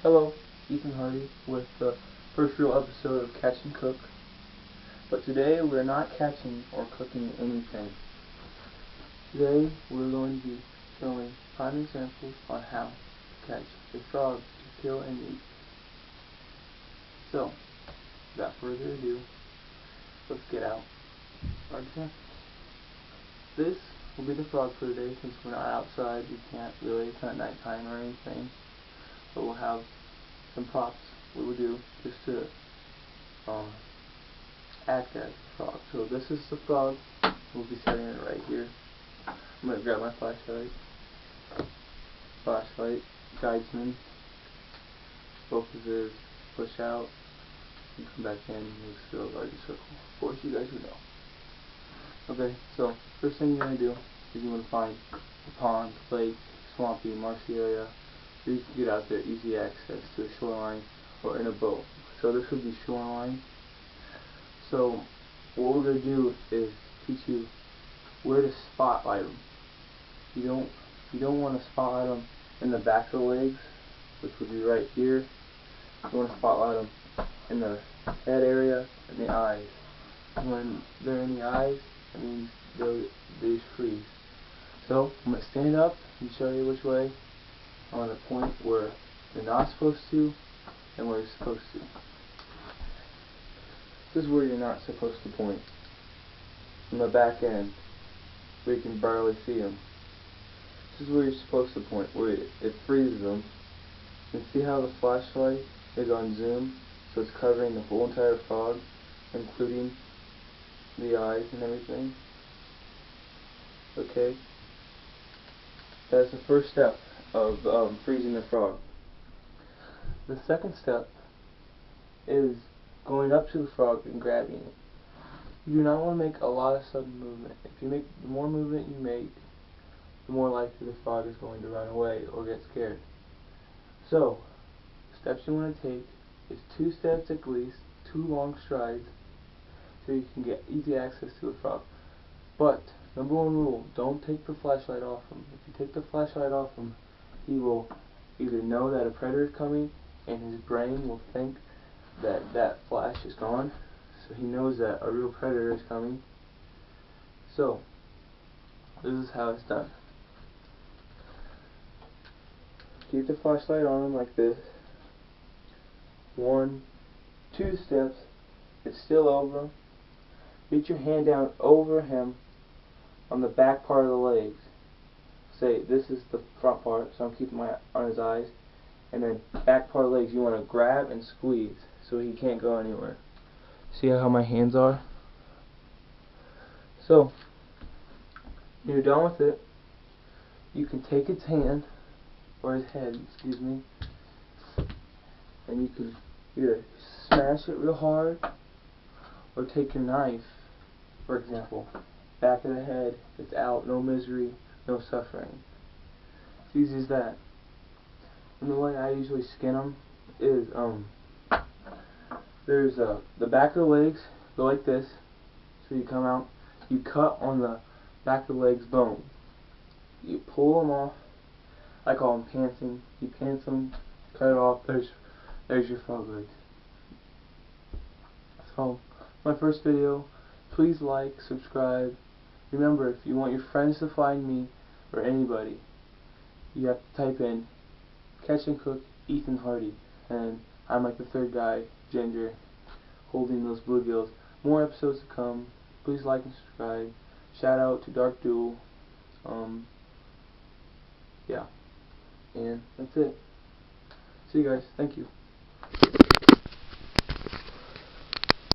Hello, Ethan Hardy with the first real episode of Catch and Cook. But today we're not catching or cooking anything. Today we're going to be showing 5 examples on how to catch a frog to kill and eat. So, without further ado, let's get out our examples. This will be the frog for today since we're not outside. We can't really, it's not nighttime or anything. But we'll have some props we will do just to act as the frog. So this is the frog. We'll be setting it right here. I'm going to grab my flashlight. Flashlight guides me. Focuses, push out, and come back in, makes the larger circle. Of course you guys would know. Okay, so first thing you're going to do is you want to find a pond, lake, swampy, marshy area so you can get out there, easy access to the shoreline or in a boat. So this would be shoreline. So what we're going to do is teach you where to spotlight them. You don't want to spotlight them in the back of the legs, which would be right here. You want to spotlight them in the head area and the eyes. When they're in the eyes, that means they just freeze. So I'm going to stand up and show you which way. I want to point where you're not supposed to and where you're supposed to. This is where you're not supposed to point. On the back end, where you can barely see them. This is where you're supposed to point, where it freezes them. You can see how the flashlight is on zoom, so it's covering the whole entire frog, including the eyes and everything. Okay? That's the first step of freezing the frog. The second step is going up to the frog and grabbing it. You do not want to make a lot of sudden movement. The more movement you make, the more likely the frog is going to run away or get scared. So, steps you want to take is 2 steps at least, 2 long strides, so you can get easy access to the frog. But, number 1 rule, don't take the flashlight off him. If you take the flashlight off him, he will either know that a predator is coming, and his brain will think that flash is gone, so he knows that a real predator is coming. So, this is how it's done. Keep the flashlight on him like this. 1, 2 steps, it's still over him. Reach your hand down over him on the back part of the legs. Say this is the front part, so I'm keeping my on his eyes, and then back part of the legs you want to grab and squeeze so he can't go anywhere. See how my hands are? So when you're done with it, you can take its hand, or his head, excuse me, and you can either smash it real hard or take your knife, for example, back of the head, it's out, no misery, no suffering. It's easy as that. And the way I usually skin them is, there's the back of the legs go like this, so you come out, you cut on the back of the legs bone, you pull them off. I call them pantsing. You pants them, cut it off, there's your frog legs. So, my first video, please like, subscribe. Remember, if you want your friends to find me, or anybody, you have to type in Catch and Cook Ethan Hardy, and I'm like the 3rd guy, Ginger, holding those bluegills. More episodes to come. Please like and subscribe. Shout out to Dark Duel. Yeah. And that's it. See you guys. Thank you.